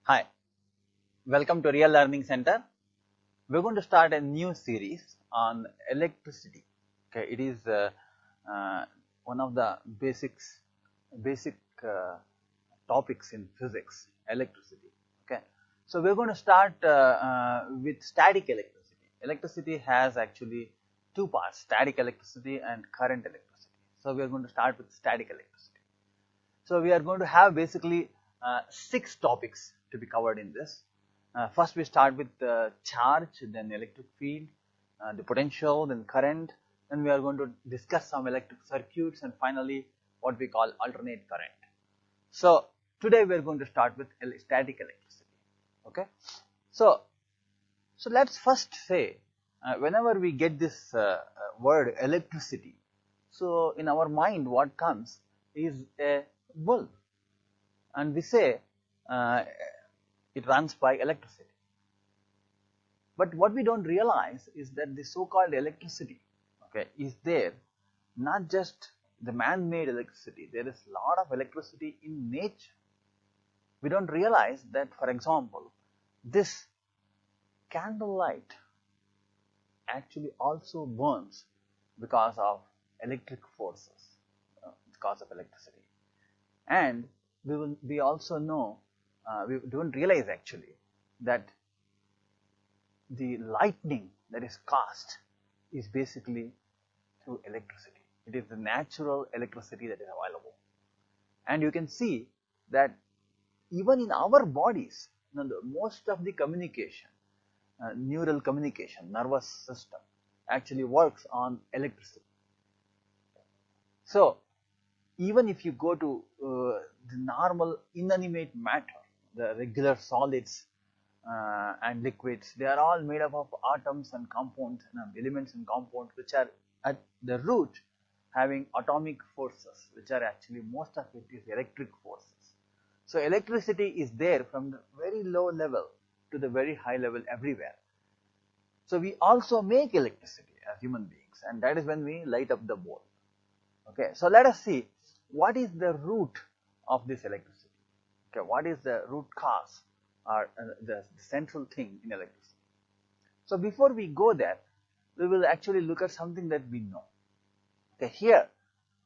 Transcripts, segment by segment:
Hi, welcome to Real Learning Center. We're going to start a new series on electricity. Okay, it is one of the basic topics in physics, electricity. Okay, so we're going to start with static electricity. Electricity has actually two parts: static electricity and current electricity. So we are going to start with static electricity. So we are going to have basically 6 topics to be covered in this. First we start with the charge, then electric field, the potential, then current, then we are going to discuss some electric circuits, and finally what we call alternate current. So today we are going to start with static electricity. Okay, so let's first say whenever we get this word electricity, so in our mind what comes is a bulb, and we say it runs by electricity. But what we don't realize is that the so-called electricity, okay, is there not just the man-made electricity. There is a lot of electricity in nature. We don't realize that, for example, this candlelight actually also burns because of electric forces, because of electricity. And we also know, we don't realize actually that the lightning that is cast is basically through electricity. It is the natural electricity that is available. And you can see that even in our bodies, most of the communication, neural communication, nervous system actually works on electricity. So even if you go to the normal inanimate matter, the regular solids and liquids, they are all made up of atoms and compounds, elements and compounds, which are at the root having atomic forces, which are actually, most of it is electric forces. So electricity is there from the very low level to the very high level everywhere. So we also make electricity as human beings, and that is when we light up the bulb. Okay, so let us see what is the root of this electricity. Okay, what is the root cause or the central thing in electricity? So before we go there, we will actually look at something that we know. Okay, here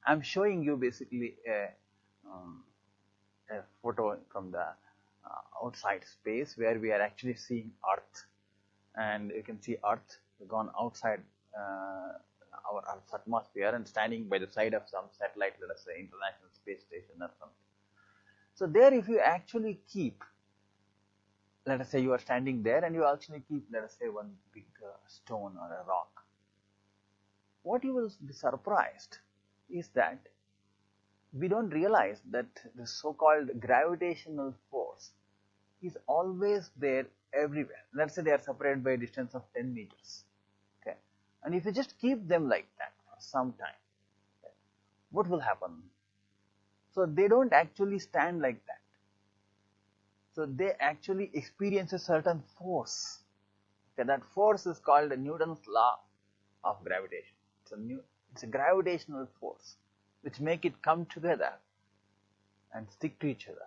I am showing you basically a photo from the outside space where we are actually seeing Earth, and you can see Earth gone outside our Earth's atmosphere and standing by the side of some satellite, let us say International Space Station or something. So there, if you actually keep, let us say you are standing there and you actually keep, let us say, one big stone or a rock, what you will be surprised is that we don't realize that the so-called gravitational force is always there everywhere. Let's say they are separated by a distance of 10 meters. Okay, and if you just keep them like that for some time, okay, what will happen? So they don't actually stand like that. So they actually experience a certain force. Okay, that force is called Newton's law of gravitation. It's a gravitational force which make it come together and stick to each other.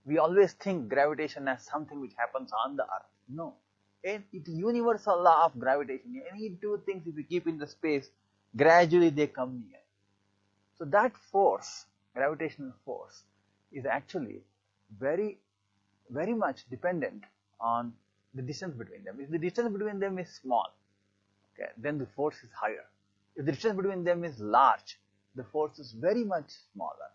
We always think gravitation as something which happens on the earth. No, it is universal law of gravitation. Any two things, if you keep in the space, gradually they come near. So that force, gravitational force, is actually very much dependent on the distance between them. If the distance between them is small, okay, then the force is higher. If the distance between them is large, the force is very much smaller.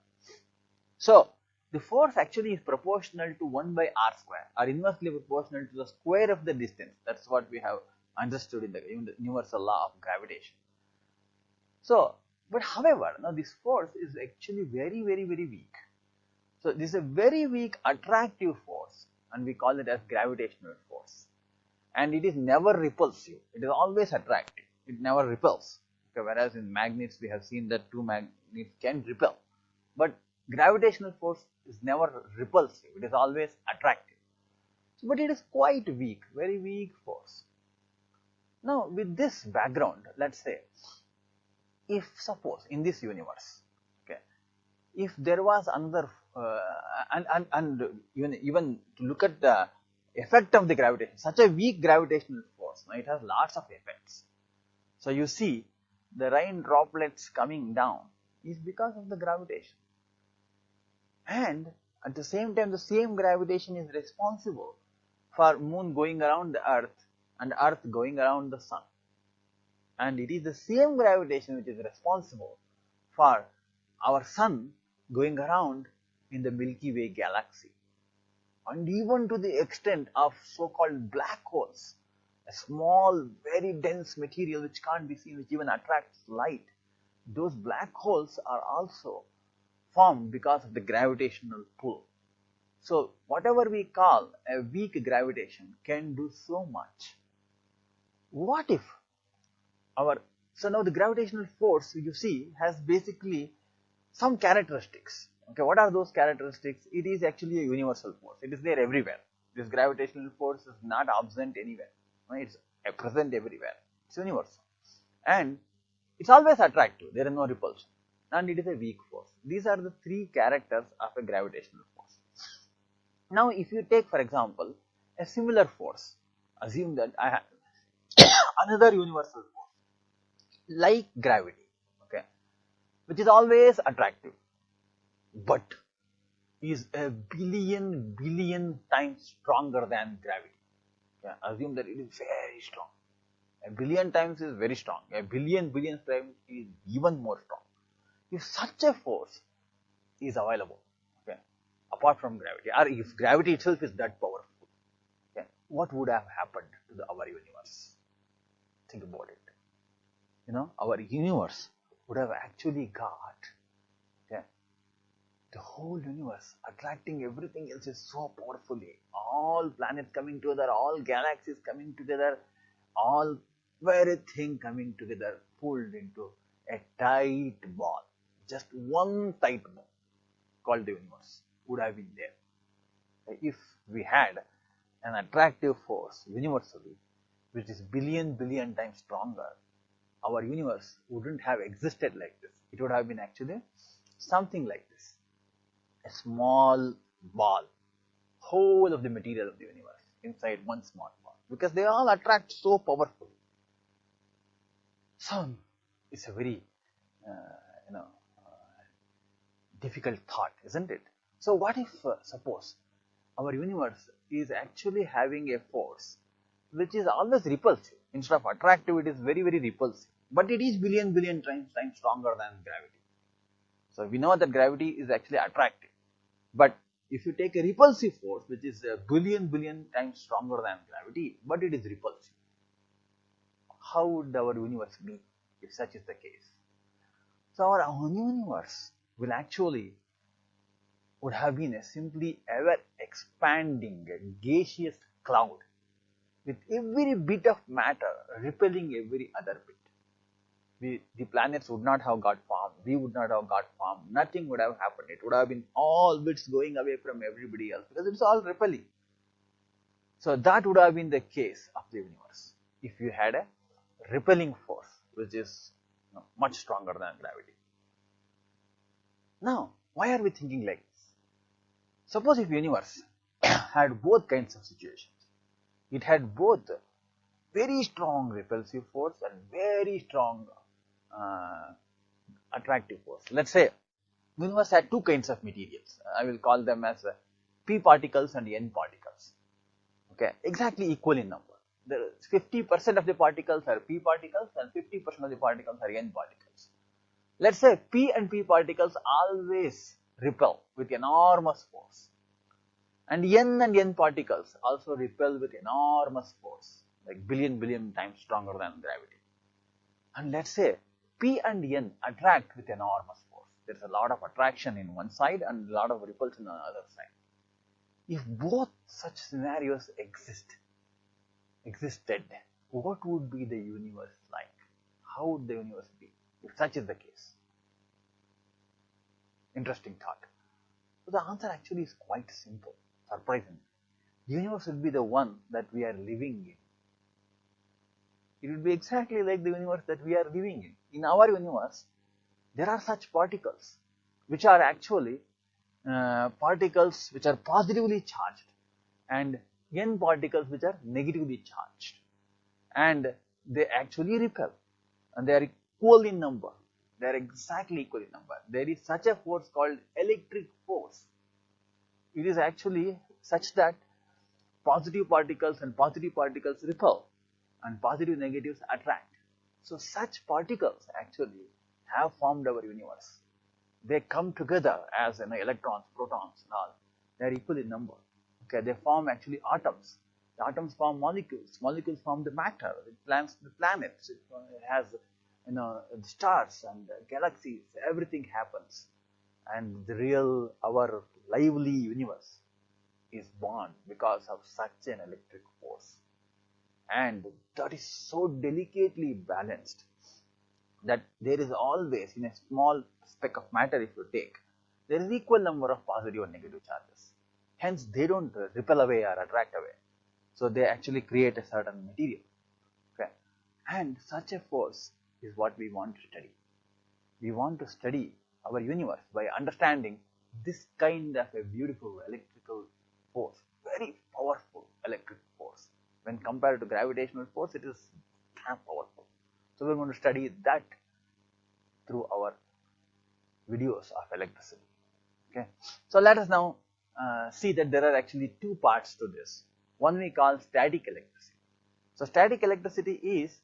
So the force actually is proportional to 1 by r square, or inversely proportional to the square of the distance. That's what we have understood in the universal law of gravitation. So, but however, now this force is actually very weak. So this is a very weak attractive force, and we call it as gravitational force. And it is never repulsive. It is always attractive. It never repels. Okay, whereas in magnets we have seen that two magnets can repel, but gravitational force is never repulsive. It is always attractive. So, but it is quite weak, very weak force. Now with this background, let's say, if suppose in this universe, okay, if there was another and even to look at the effect of the gravitation, such a weak gravitational force, it has lots of effects. So you see, the rain droplets coming down is because of the gravitation, and at the same time, the same gravitation is responsible for moon going around the earth and earth going around the sun, and it is the same gravitation which is responsible for our sun going around in the Milky Way galaxy, and even to the extent of so-called black holes, a small, very dense material which can't be seen, which even attracts light. Those black holes are also formed because of the gravitational pull. So whatever we call a weak gravitation can do so much. What if so now the gravitational force, you see, has basically some characteristics. Okay, what are those characteristics? It is actually a universal force. It is there everywhere. This gravitational force is not absent anywhere. It's present everywhere. It's universal. And it's always attractive. There is no repulsion. And it is a weak force. These are the three characters of a gravitational force. Now, if you take, for example, a similar force, assume that I have another universal force, like gravity, okay, which is always attractive, but is a billion times stronger than gravity. Okay, assume that it is very strong. A billion times is very strong. A billion times is even more strong. If such a force is available, okay, apart from gravity, or if gravity itself is that powerful, okay, what would have happened to our universe? Think about it. Our universe would have actually got, okay, the whole universe attracting everything else is so powerfully. All planets coming together, all galaxies coming together, all everything coming together, pulled into a tight ball. Just one tight ball called the universe would have been there. If we had an attractive force universally, which is billion times stronger, our universe wouldn't have existed like this. It would have been actually something like this. A small ball, whole of the material of the universe inside one small ball, because they all attract so powerfully. So it's a very difficult thought, isn't it? So what if suppose our universe is actually having a force which is always repulsive? Instead of attractive, it is very repulsive, but it is billion times stronger than gravity. So we know that gravity is actually attractive, but if you take a repulsive force which is a billion times stronger than gravity, but it is repulsive, how would our universe be if such is the case? So our own universe will actually would have been a simply ever expanding gaseous cloud with every bit of matter repelling every other bit. The planets would not have got formed, we would not have got formed, nothing would have happened. It would have been all bits going away from everybody else because it's all repelling. So that would have been the case of the universe if you had a repelling force which is much stronger than gravity. Now, why are we thinking like this? Suppose if the universe had both kinds of situations. It had both very strong repulsive force and very strong attractive force. Let's say the universe had two kinds of materials. I will call them as p particles and n particles. Okay, exactly equal in number. 50% of the particles are p particles and 50% of the particles are n particles. Let's say p and p particles always repel with enormous force, and n particles also repel with enormous force, like billion times stronger than gravity. And let's say p and n attract with enormous force. There's a lot of attraction in one side and a lot of repulsion on the other side. If both such scenarios existed, what would be the universe like? How would the universe be if such is the case? Interesting thought. So the answer actually is quite simple, surprisingly. The universe will be the one that we are living in. It will be exactly like the universe that we are living in. In our universe, there are such particles which are actually particles which are positively charged and n particles which are negatively charged, and they actually repel, and they are equal in number. They are exactly equal in number. There is such a force called electric force. It is actually such that positive particles and positive particles repel and positive negatives attract. So such particles actually have formed our universe. They come together as electrons, protons and all. They are equal in number. Okay, they form actually atoms. The atoms form molecules. Molecules form the matter. It plants the planets. It has the stars and the galaxies. Everything happens, and the real our lively universe is born because of such an electric force, and that is so delicately balanced that there is always, in a small speck of matter if you take, there is equal number of positive and negative charges. Hence they don't repel away or attract away, so they actually create a certain material. Okay, and such a force is what we want to study. We want to study our universe by understanding this kind of a beautiful electrical force, very powerful electric force. When compared to gravitational force, it is damn powerful. So we are going to study that through our videos of electricity. Okay, so let us now see that there are actually two parts to this. One we call static electricity. So static electricity is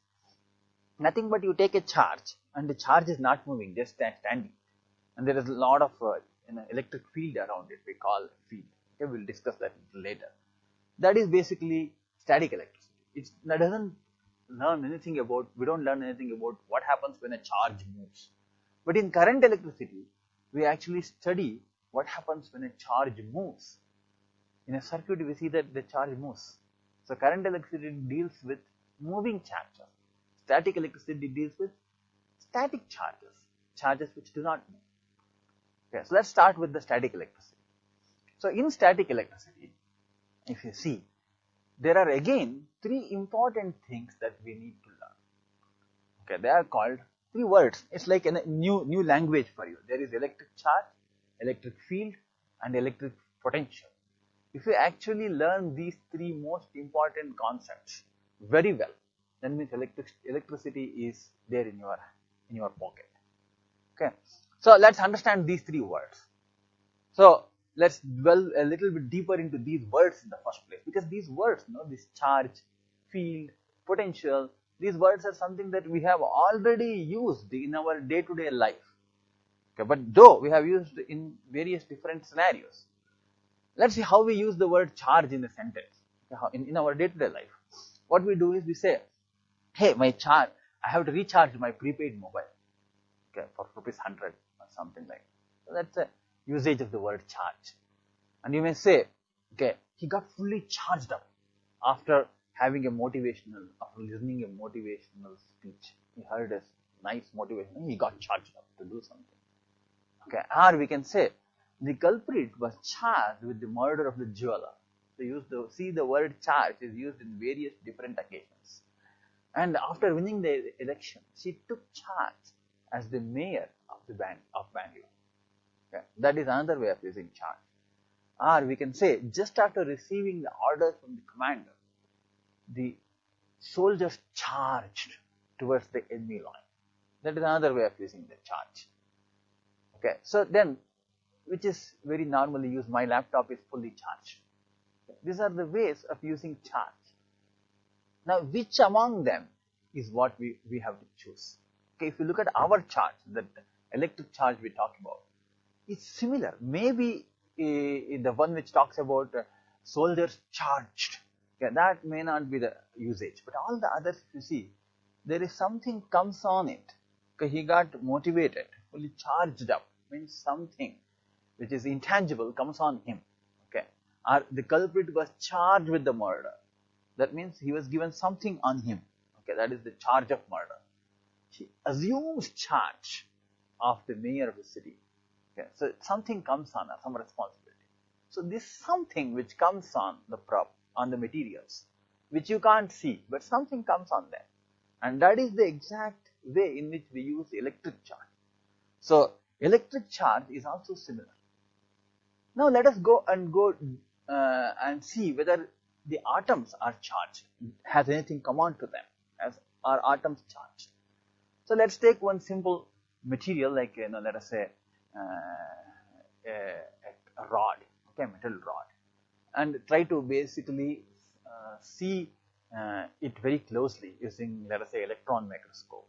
nothing but you take a charge and the charge is not moving, just standing, and there is a lot of electric field around it. We call field. Okay, we'll discuss that later. That is basically static electricity. That doesn't learn anything about. We don't learn anything about what happens when a charge moves. But in current electricity, we actually study what happens when a charge moves. In a circuit, we see that the charge moves. So current electricity deals with moving charges. Static electricity deals with static charges, charges which do not move. Okay, so let's start with the static electricity. So in static electricity, if you see, there are again three important things that we need to learn. Okay, they are called three words. It's like a new language for you. There is electric charge, electric field, and electric potential. If you actually learn these three most important concepts very well, then means electricity is there in your pocket. Okay, so let's understand these three words. So let's dwell a little bit deeper into these words in the first place, because these words, this charge, field, potential, these words are something that we have already used in our day-to-day life. Okay, but though we have used in various different scenarios. Let's see how we use the word charge in a sentence. In our day-to-day life, what we do is we say, hey, my charge, I have to recharge my prepaid mobile, okay, for ₹100 or something like that. So that's a usage of the word charge. And you may say, okay, he got fully charged up after having after listening a motivational speech. He heard a nice motivation and he got charged up to do something. Okay, or we can say, the culprit was charged with the murder of the jeweler. So see the word charge is used in various different occasions. And after winning the election, she took charge as the mayor of Bangalore. Okay, that is another way of using charge. Or we can say, just after receiving the order from the commander, the soldiers charged towards the enemy line. That is another way of using the charge. Okay, so then, which is very normally used, my laptop is fully charged. These are the ways of using charge. Now, which among them is what we have to choose? Okay, if you look at our charge, the electric charge we talk about, it's similar. Maybe the one which talks about soldiers charged, okay, that may not be the usage. But all the others, if you see, there is something comes on it. Okay, he got motivated, fully charged up, means something which is intangible comes on him. Okay, or the culprit was charged with the murder. That means he was given something on him. Okay, that is the charge of murder. He assumes charge of the mayor of the city. Okay, so something comes on us, some responsibility. So this something which comes on the prop, on the materials, which you can't see, but something comes on them. And that is the exact way in which we use electric charge. So electric charge is also similar. Now let us go and see whether the atoms are charged. Has anything come on to them? Are atoms charged? So let's take one simple material like let us say a rod, okay, metal rod, and try to basically see it very closely using, let us say, electron microscope.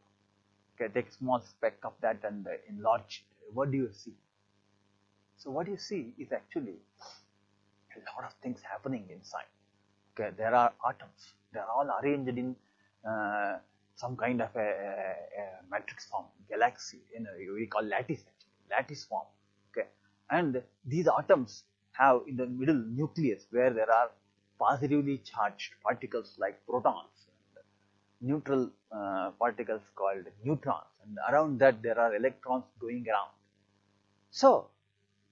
Okay, take a small speck of that and enlarge it. What do you see? So what you see is actually a lot of things happening inside. Okay, there are atoms. They are all arranged in some kind of a matrix form, galaxy. We call lattice actually, lattice form. Okay, and these atoms have in the middle nucleus where there are positively charged particles like protons, neutral particles called neutrons, and around that there are electrons going around. So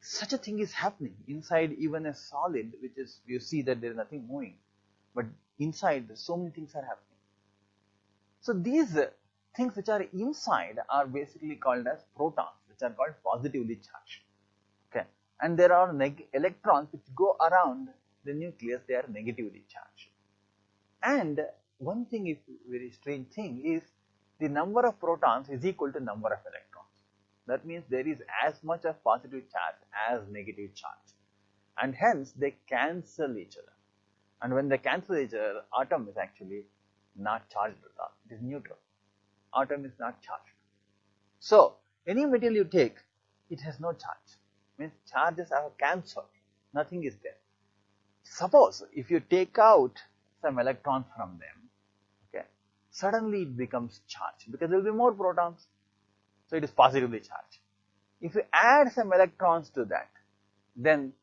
such a thing is happening inside even a solid, which is, you see that there is nothing moving, but inside so many things are happening. So these things which are inside are basically called as protons, which are called positively charged. Okay, and there are electrons which go around the nucleus, they are negatively charged. And one thing is very strange thing is the number of protons is equal to number of electrons. That means there is as much of positive charge as negative charge, and hence they cancel each other. And when they cancel each other, atom is actually not charged at all. It is neutral. Atom is not charged. So any material you take, it has no charge. Means charges are cancelled. Nothing is there. Suppose if you take out some electrons from them, okay, suddenly it becomes charged because there will be more protons. So it is positively charged. If you add some electrons to that, then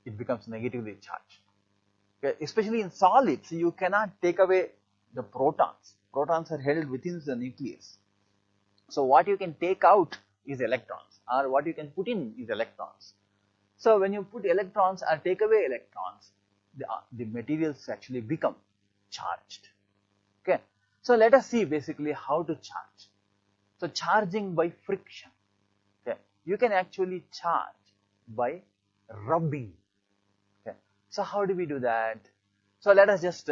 it becomes negatively charged. Okay, especially in solids, you cannot take away the protons. Protons are held within the nucleus. So what you can take out is electrons, or what you can put in is electrons. So when you put electrons or take away electrons, the materials actually become charged. Okay, so let us see basically how to charge. So charging by friction. Okay, you can actually charge by rubbing. Okay, so how do we do that? So let us just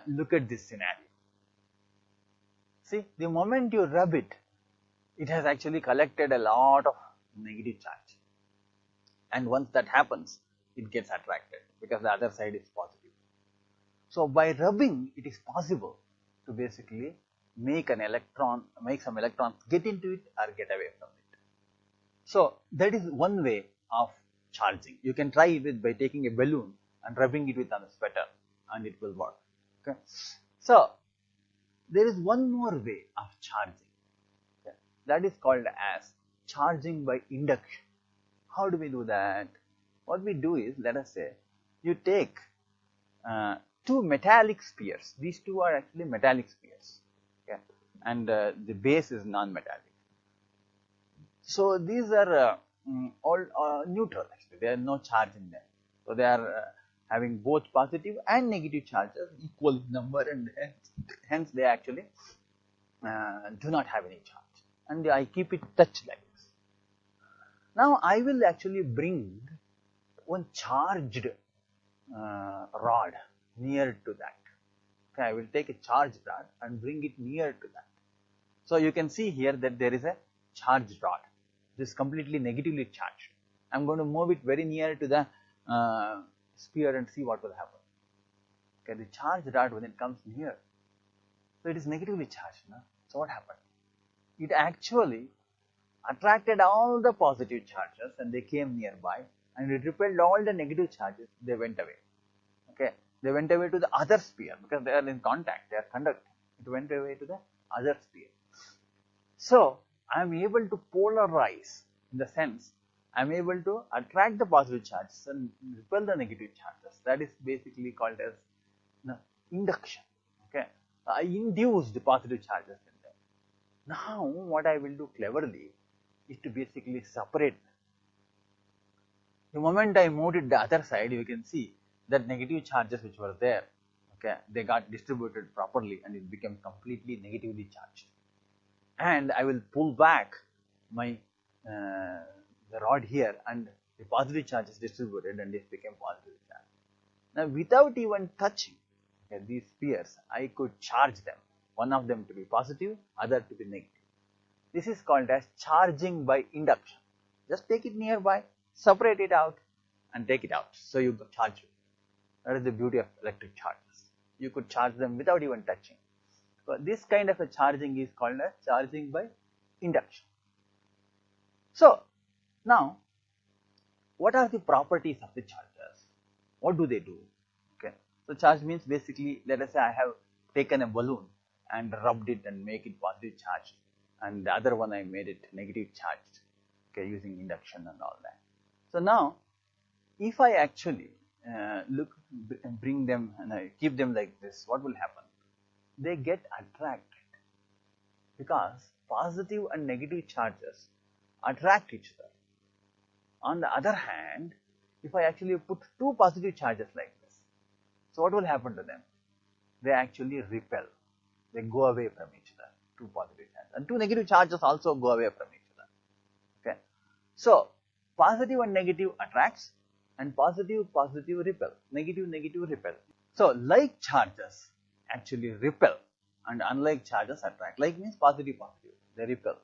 look at this scenario. See, the moment you rub it, it has actually collected a lot of negative charge. And once that happens, it gets attracted because the other side is positive. So by rubbing, it is possible to basically make some electrons get into it or get away from it. So that is one way of charging. You can try it by taking a balloon and rubbing it with a sweater, and it will work. Okay. So there is one more way of charging. Okay. That is called as charging by induction. How do we do that? What we do is, let us say, you take two metallic spheres. These two are actually metallic spheres, okay, and the base is non-metallic. So these are all neutral. Actually, there is no charge in them. So they are having both positive and negative charges, equal number, and hence they actually do not have any charge. And I keep it touched like this. Now I will actually bring one charged rod near to that. Okay, I will take a charged rod and bring it near to that. So you can see here that there is a charged rod. This is completely negatively charged. I am going to move it very near to the sphere and see what will happen. Okay, the charged rod, when it comes near, so it is negatively charged. No? So what happened? It actually attracted all the positive charges and they came nearby, and it repelled all the negative charges. They went away. Okay, they went away to the other sphere because they are in contact, they are conducting. It went away to the other sphere. So I am able to polarize, in the sense I am able to attract the positive charges and repel the negative charges. That is basically called as induction. Okay, I induce the positive charges in them. Now what I will do cleverly is to basically separate them. The moment I moved it the other side, you can see that negative charges which were there, okay, they got distributed properly and it became completely negatively charged. And I will pull back my the rod here and the positive charge is distributed and this became positive charge. Now without even touching these spheres, I could charge them, one of them to be positive, other to be negative. This is called as charging by induction. Just take it nearby, separate it out and take it out. So you charge it. That is the beauty of electric charges. You could charge them without even touching. So this kind of a charging is called as charging by induction. So now, what are the properties of the chargers? What do they do? Okay. So charge means basically, let us say I have taken a balloon and rubbed it and make it positive charged, and the other one I made it negative charged, okay, using induction and all that. So now, if I actually bring them and I keep them like this, what will happen? They get attracted because positive and negative charges attract each other. On the other hand, if I actually put two positive charges like this, so what will happen to them? They actually repel. They go away from each other, two positive charges. And two negative charges also go away from each other. Okay. So, positive and negative attracts and positive repel, negative repel. So, like charges actually repel and unlike charges attract. Like means positive, they repel.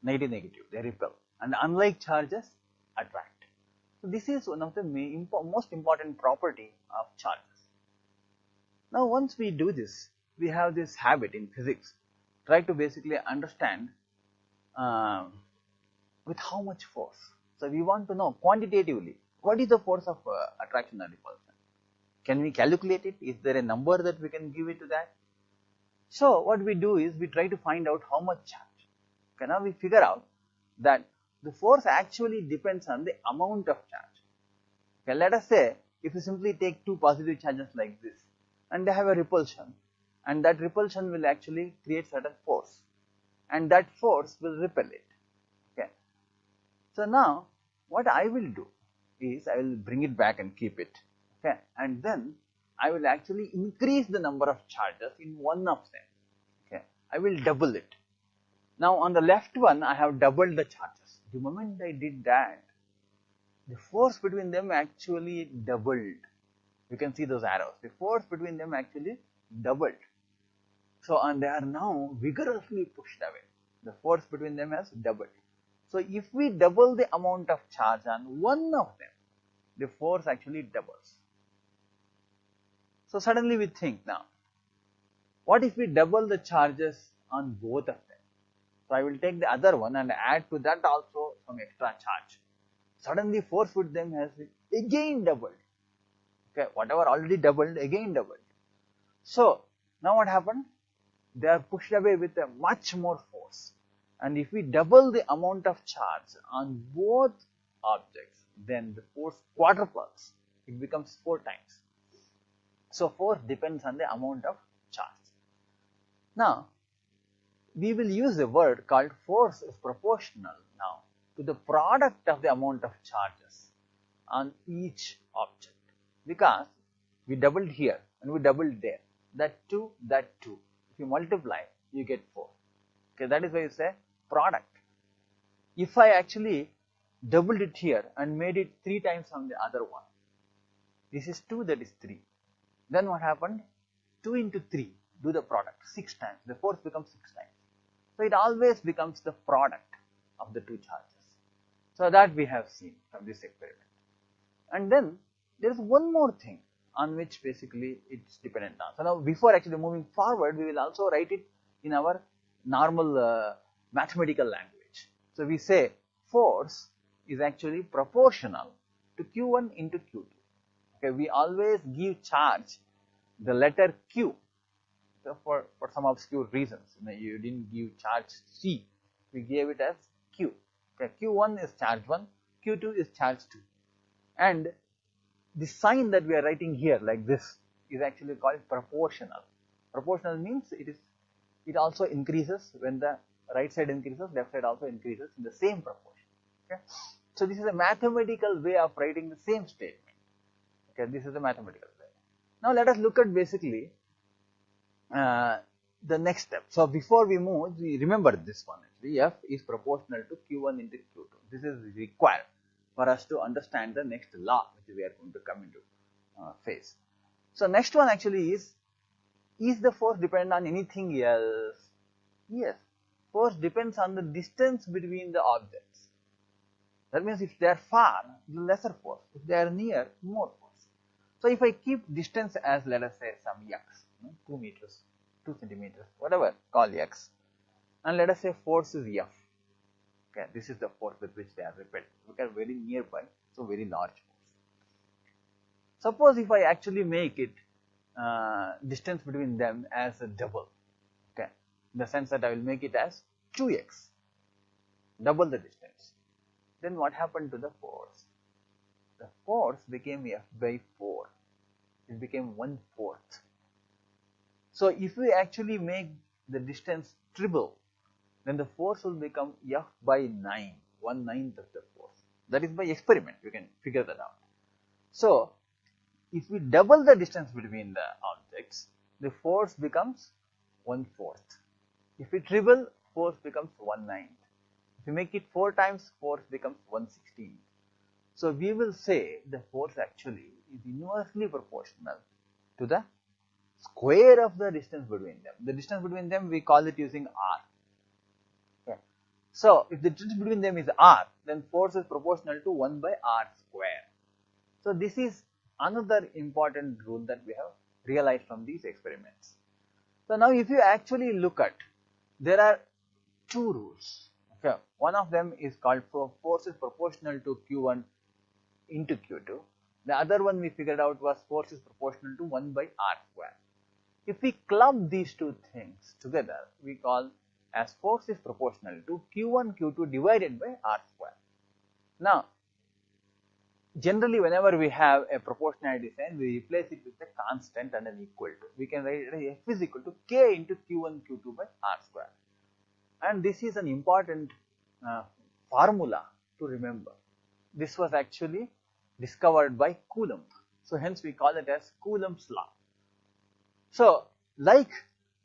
Negative, they repel. And unlike charges attract. So, this is one of the most important property of charges. Now, once we do this, we have this habit in physics, try to basically understand with how much force. So, we want to know quantitatively, what is the force of attraction or repulsion? Can we calculate it? Is there a number that we can give it to that? So, what we do is we try to find out how much charge. Okay, now we figure out that the force actually depends on the amount of charge. Okay, let us say if you simply take two positive charges like this and they have a repulsion, and that repulsion will actually create certain force, and that force will repel it. Okay. So now what I will do is I will bring it back and keep it. Okay, and then I will actually increase the number of charges in one of them. Okay, I will double it. Now on the left one I have doubled the charges. The moment I did that, the force between them actually doubled. You can see those arrows. The force between them actually doubled. So, and they are now vigorously pushed away. The force between them has doubled. So, if we double the amount of charge on one of them, the force actually doubles. So, suddenly we think now, what if we double the charges on both of them? So, I will take the other one and add to that also some extra charge. Suddenly force with them has again doubled. Okay, whatever already doubled, again doubled. So, now what happened? They are pushed away with a much more force. And if we double the amount of charge on both objects, then the force quadruples. It becomes 4 times. So, force depends on the amount of charge. Now, we will use a word called force is proportional now to the product of the amount of charges on each object. Because we doubled here and we doubled there. That 2, that 2. If you multiply, you get 4. Okay, that is why you say product. If I actually doubled it here and made it 3 times on the other one, this is 2, that is 3. Then what happened? 2 into 3, do the product, 6 times. The force becomes 6 times. So it always becomes the product of the 2 charges. So that we have seen from this experiment. And then there is one more thing on which basically it's dependent on. So now before actually moving forward, we will also write it in our normal mathematical language. So we say force is actually proportional to Q1 into Q2. Okay, we always give charge the letter Q. So for some obscure reasons, you didn't give charge C, we gave it as Q. Okay, Q1 is charge 1, Q2 is charge 2. And the sign that we are writing here like this is actually called proportional. Proportional means it also increases when the right side increases, left side also increases in the same proportion. Okay? So this is a mathematical way of writing the same statement. Okay, this is a mathematical way. Now let us look at basically the next step. So before we move, we remember this one actually, F is proportional to Q1 into Q2. This is required. for us to understand the next law which we are going to come into phase. So next one actually is the force dependent on anything else? Yes, force depends on the distance between the objects. That means if they are far, lesser force. If they are near, more force. So if I keep distance as, let us say, some x, 2 meters, 2 centimeters, whatever, call x, and let us say force is F. Okay, this is the force with which they are repelled. Look at very nearby, so very large force. Suppose if I actually make it distance between them as a double, okay, in the sense that I will make it as 2x, double the distance. Then what happened to the force? The force became F by 4. It became 1/4. So if we actually make the distance triple, then the force will become F by 9, 1/9 of the force. That is by experiment, you can figure that out. So if we double the distance between the objects, the force becomes 1/4. If we triple, force becomes 1/9. If we make it 4 times, force becomes 1/16. So we will say the force actually is inversely proportional to the square of the distance between them. The distance between them we call it using R. Okay. So if the distance between them is R, then force is proportional to 1 by R square. So this is another important rule that we have realized from these experiments. So now if you actually look at, there are 2 rules. Okay. One of them is called force is proportional to Q1 into Q2. The other one we figured out was force is proportional to 1 by R square. If we club these 2 things together, we call as force is proportional to Q1 Q2 divided by R square. Now generally whenever we have a proportionality sign, we replace it with a constant and an equal to. We can write F is equal to K into Q1 Q2 by R square. And this is an important formula to remember. This was actually discovered by Coulomb. So hence we call it as Coulomb's law. So like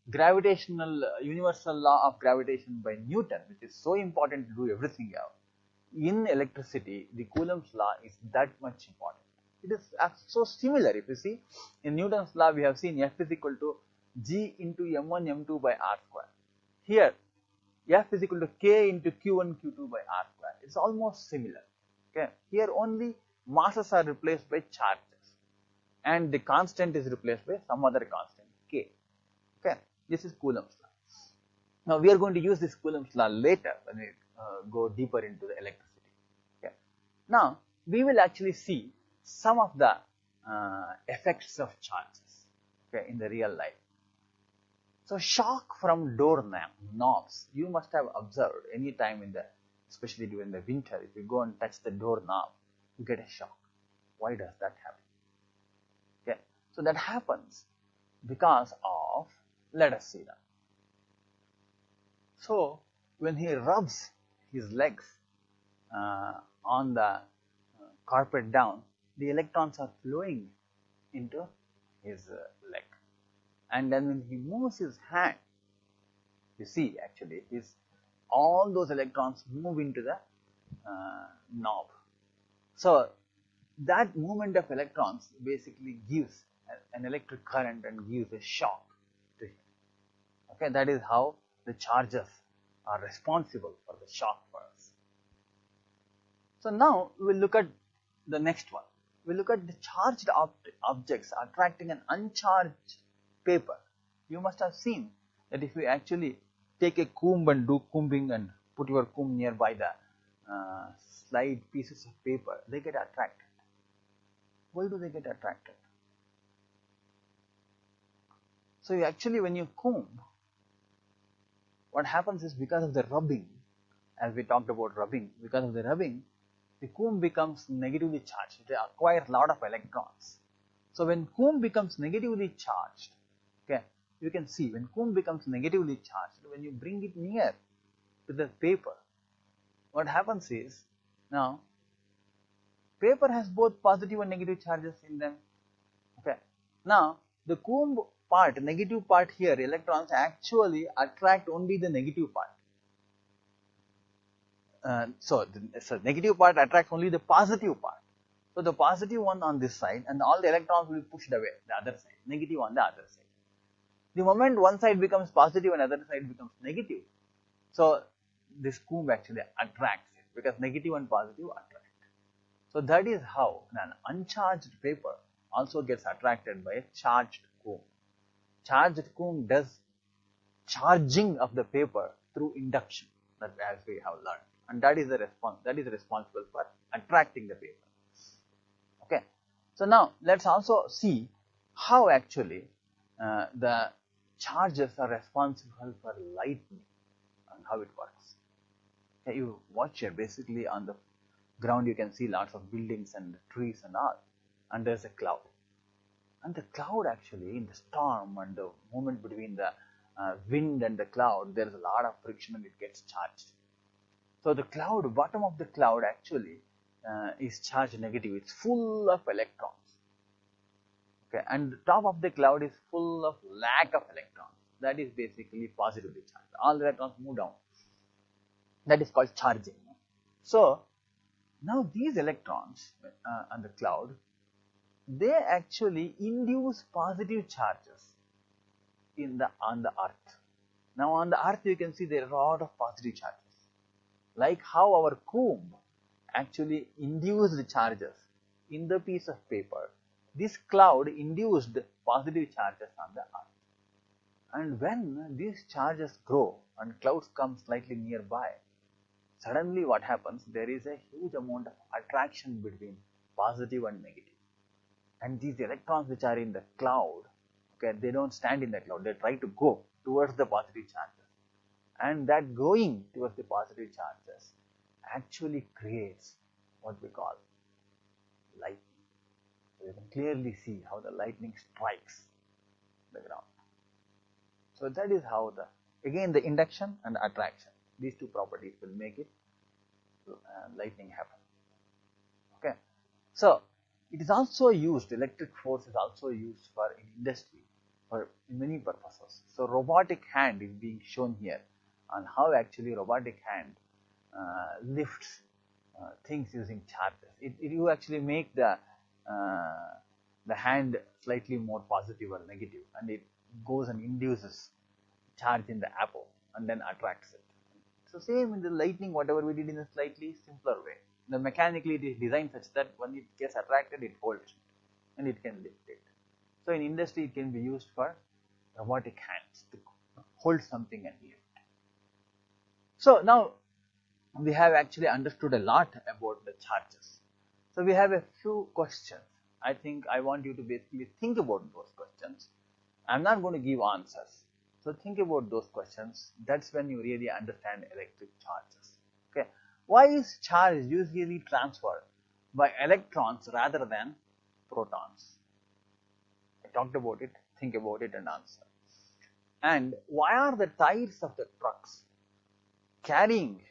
gravitational universal law of gravitation by Newton, which is so important to do everything else, in electricity the Coulomb's law is that much important. It is so similar. If you see in Newton's law, we have seen F is equal to G into M1 M2 by R square. Here F is equal to K into Q1 Q2 by R square. It's almost similar. Okay. Here only masses are replaced by charges and the constant is replaced by some other constant K. Okay. This is Coulomb's law. Now we are going to use this Coulomb's law later when we go deeper into the electricity. Okay. Now we will actually see some of the effects of charges, okay, in the real life. So shock from door knobs, you must have observed any time in the, especially during the winter, if you go and touch the door knob, you get a shock. Why does that happen? Okay, so that happens because of, let us see that. So when he rubs his legs on the carpet down, the electrons are flowing into his leg. And then when he moves his hand, you see actually all those electrons move into the knob. So that movement of electrons basically gives an electric current and gives a shock to him. Okay, that is how the charges are responsible for the shock for us. So now we will look at the next one. We look at the charged objects attracting an uncharged paper. You must have seen that if you actually take a comb and do combing and put your comb nearby the slide pieces of paper, they get attracted. Why do they get attracted? So you actually, when you comb, what happens is because of the rubbing, as we talked about rubbing, because of the rubbing, the comb becomes negatively charged. It acquires a lot of electrons. So when comb becomes negatively charged, okay, you can see when comb becomes negatively charged, when you bring it near to the paper, what happens is, now paper has both positive and negative charges in them. Okay, now the comb part, negative part here, electrons actually attract only the negative part. so negative part attracts only the positive part. So the positive one on this side, and all the electrons will be pushed away, the other side, negative on the other side. The moment one side becomes positive and other side becomes negative, so this Coulomb actually attracts it, because negative and positive attract. So that is how an uncharged paper also gets attracted by a charged Coulomb. Charged Coulomb does charging of the paper through induction, that as we have learned, and that is the responsible for attracting the paper. Okay, so now let's also see how actually the charges are responsible for lightning and how it works. Okay, you watch here, basically on the ground you can see lots of buildings and trees and all, and there's a cloud. And the cloud actually, in the storm and the movement between the wind and the cloud, there is a lot of friction and it gets charged. So the cloud, bottom of the cloud actually is charged negative. It's full of electrons. Okay, and the top of the cloud is full of lack of electrons. That is basically positively charged. All the electrons move down. That is called charging. So now these electrons on the cloud, they actually induce positive charges on the earth. Now on the earth you can see there are a lot of positive charges. Like how our Coulomb actually induced charges in the piece of paper, this cloud induced positive charges on the earth. And when these charges grow and clouds come slightly nearby, suddenly what happens, there is a huge amount of attraction between positive and negative. And these electrons which are in the cloud, okay, they don't stand in the cloud, they try to go towards the positive charges. And that going towards the positive charges actually creates what we call lightning. So you can clearly see how the lightning strikes the ground. So that is how again the induction and the attraction, these two properties will make it lightning happen. Okay, so it is also used, electric force is also used in industry for many purposes. So robotic hand is being shown here on how actually robotic hand lifts things using charges. You actually make the hand slightly more positive or negative, and it goes and induces charge in the apple and then attracts it. So same in the lightning, whatever we did in a slightly simpler way. The mechanically it is designed such that when it gets attracted, it holds it and it can lift it. So in industry, it can be used for robotic hands to hold something and lift. So now we have actually understood a lot about the charges. So we have a few questions. I think I want you to basically think about those questions. I'm not going to give answers. So think about those questions. That's when you really understand electric charges. Okay. Why is charge usually transferred by electrons rather than protons? I talked about it. Think about it and answer. And why are the tires of the trucks carrying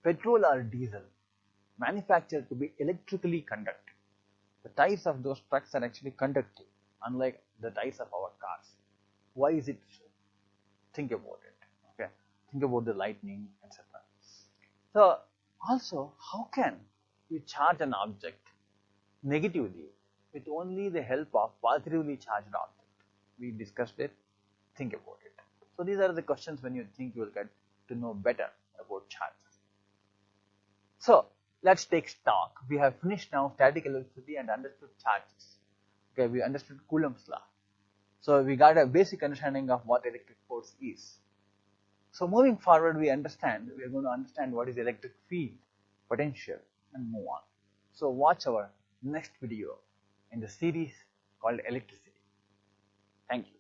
petrol or diesel manufactured to be electrically conductive? The tires of those trucks are actually conductive, unlike the tires of our cars. Why is it so? Think about it. Okay, think about the lightning, etc. So also, how can you charge an object negatively with only the help of positively charged object? We discussed it. Think about it. So these are the questions. When you think, you will get to know better about charges. So let's take stock. We have finished now static electricity and understood charges. Okay, we understood Coulomb's law. So we got a basic understanding of what electric force is. So moving forward, we are going to understand what is electric field, potential, and move on. So watch our next video in the series called electricity. Thank you.